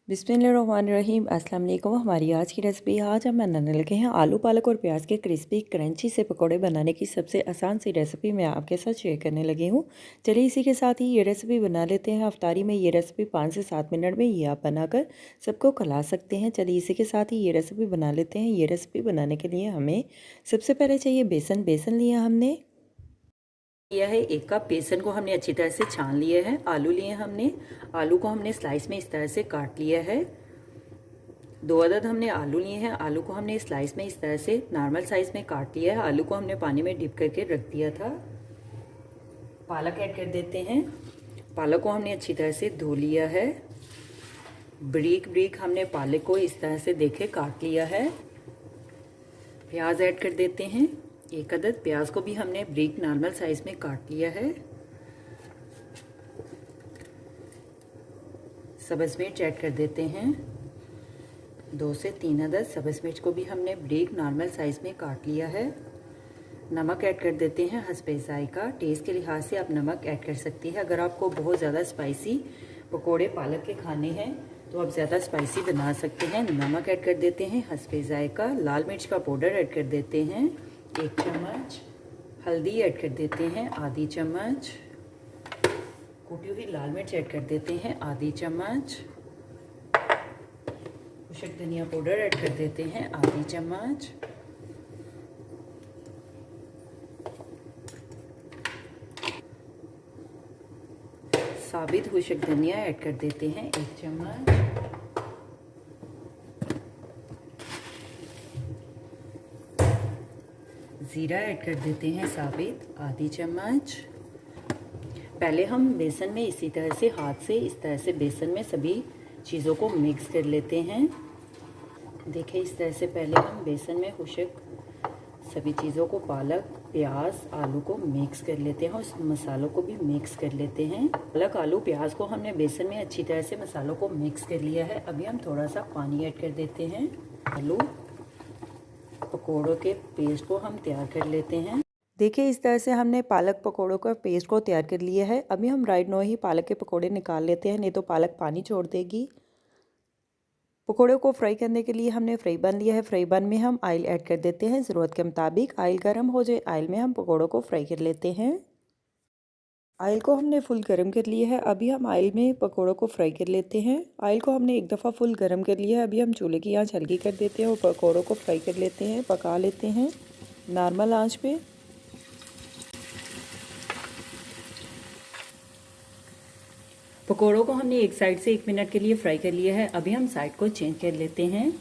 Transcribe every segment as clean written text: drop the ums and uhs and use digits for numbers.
बिस्मिल्लाहिर्रहमानिर्रहीम। अस्सलाम वालेकुम। हमारी आज की रेसिपी आज हम बनाने लगे हैं आलू पालक और प्याज के क्रिस्पी क्रंची से पकोड़े बनाने की सबसे आसान सी रेसिपी मैं आपके साथ शेयर करने लगी हूँ। चलिए इसी के साथ ही ये रेसिपी बना लेते हैं। अफ्तारी में ये रेसिपी 5 से 7 मिनट में ये आप बनाकर सबको खिला सकते हैं। चलिए इसी के साथ ही ये रेसिपी बना लेते हैं। ये रेसिपी बनाने के लिए हमें सबसे पहले चाहिए बेसन लिया हमने लिया है 1 कप। बेसन को हमने अच्छी तरह से छान लिया है। आलू लिए हमने, आलू को हमने स्लाइस में इस तरह से काट लिया है। 2 अदद हमने आलू लिए हैं। आलू को हमने स्लाइस में इस तरह से नॉर्मल साइज में काट लिया है। आलू को हमने पानी में डिप करके रख दिया था। पालक ऐड कर देते हैं। पालक को हमने अच्छी तरह से धो लिया है। ब्रीक ब्रीक हमने पालक को इस तरह से देखे काट लिया है। प्याज ऐड कर देते हैं। 1 अदद प्याज को भी हमने ब्रीक नॉर्मल साइज में काट लिया है। सब्ज़ मिर्च ऐड कर देते हैं। 2 से 3 अदद सब्ज़ मिर्च को भी हमने ब्रीक नॉर्मल साइज में काट लिया है। नमक ऐड कर देते हैं हस्बे ज़ायका। टेस्ट के लिहाज से आप नमक ऐड कर सकती है। अगर आपको बहुत ज़्यादा स्पाइसी पकोड़े पालक के खाने हैं तो आप ज़्यादा स्पाइसी बना सकते हैं। नमक ऐड कर देते हैं हस्बे ज़ायका। लाल मिर्च का पाउडर ऐड कर देते हैं 1 चम्मच। हल्दी ऐड कर देते हैं आधी चम्मच। कुटी हुई लाल मिर्च ऐड कर देते हैं आधी चम्मच। खुशक धनिया पाउडर ऐड कर देते हैं आधी चम्मच। साबित खुशक धनिया ऐड कर देते हैं 1 चम्मच। ज़ीरा ऐड कर देते हैं साबित आधी चम्मच। पहले हम बेसन में इसी तरह से हाथ से इस तरह से बेसन में सभी चीज़ों को मिक्स कर लेते हैं। देखिए इस तरह से पहले हम बेसन में खुशक सभी चीज़ों को पालक प्याज आलू को मिक्स कर लेते हैं और मसालों को भी मिक्स कर लेते हैं। पालक आलू प्याज को हमने बेसन में अच्छी तरह से मसालों को मिक्स कर लिया है। अभी हम थोड़ा सा पानी ऐड कर देते हैं। आलू पकोड़ों के पेस्ट को हम तैयार कर लेते हैं। देखिए इस तरह से हमने पालक पकोड़ों का पेस्ट को तैयार कर लिया है। अभी हम राइट नो ही पालक के पकोड़े निकाल लेते हैं, नहीं तो पालक पानी छोड़ देगी। पकोड़ों को फ्राई करने के लिए हमने फ्राई पैन लिया है। फ्राई पैन में हम ऑयल ऐड कर देते हैं ज़रूरत के मुताबिक। ऑयल गर्म हो जाए, ऑयल में हम पकोड़ों को फ्राई कर लेते हैं। ऑयल को हमने फुल गर्म कर लिया है। अभी हम ऑयल में पकोड़ों को फ्राई कर लेते हैं। ऑयल को हमने एक दफ़ा फुल गर्म कर लिया है। अभी हम चूल्हे की आंच हल्की कर देते हैं और पकोड़ों को फ्राई कर लेते हैं, पका लेते हैं नॉर्मल आंच पे। पकोड़ों को हमने एक साइड से 1 मिनट के लिए फ्राई कर लिया है। अभी हम साइड को चेंज कर लेते हैं।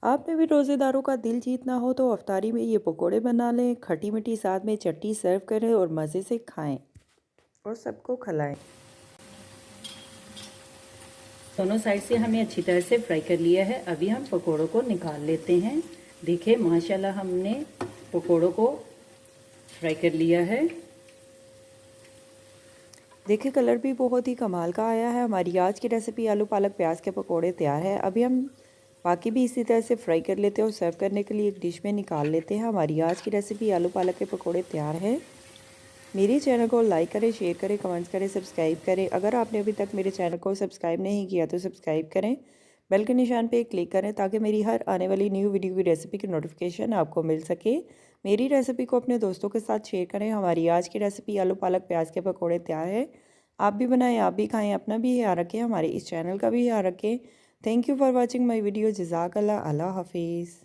आपने भी रोज़ेदारों का दिल जीतना हो तो अफ्तारी में ये पकोड़े बना लें, खट्टी मीठी साथ में चटनी सर्व करें और मज़े से खाएं और सबको खिलाएं। दोनों साइड से हमने अच्छी तरह से फ्राई कर लिया है। अभी हम पकोड़ों को निकाल लेते हैं। देखिए माशाल्लाह हमने पकोड़ों को फ्राई कर लिया है। देखिए कलर भी बहुत ही कमाल का आया है। हमारी आज की रेसिपी आलू पालक प्याज के पकोड़े तैयार है। अभी हम बाकी भी इसी तरह से फ्राई कर लेते हैं और सर्व करने के लिए एक डिश में निकाल लेते हैं। हमारी आज की रेसिपी आलू पालक के पकोड़े तैयार है। मेरे चैनल को लाइक करें, शेयर करें, कमेंट्स करें, सब्सक्राइब करें। अगर आपने अभी तक मेरे चैनल को सब्सक्राइब नहीं किया तो सब्सक्राइब करें, बेल के निशान पे क्लिक करें ताकि मेरी हर आने वाली न्यू वीडियो की रेसिपी की नोटिफिकेशन आपको मिल सके। मेरी रेसिपी को अपने दोस्तों के साथ शेयर करें। हमारी आज की रेसिपी आलू पालक प्याज के पकौड़े तैयार है। आप भी बनाएं, आप भी खाएं, अपना भी ख्याल रखें, हमारे इस चैनल का भी ख्याल रखें। Thank you for watching my video. जज़ाकल्लाह। अल्लाह हाफिज़।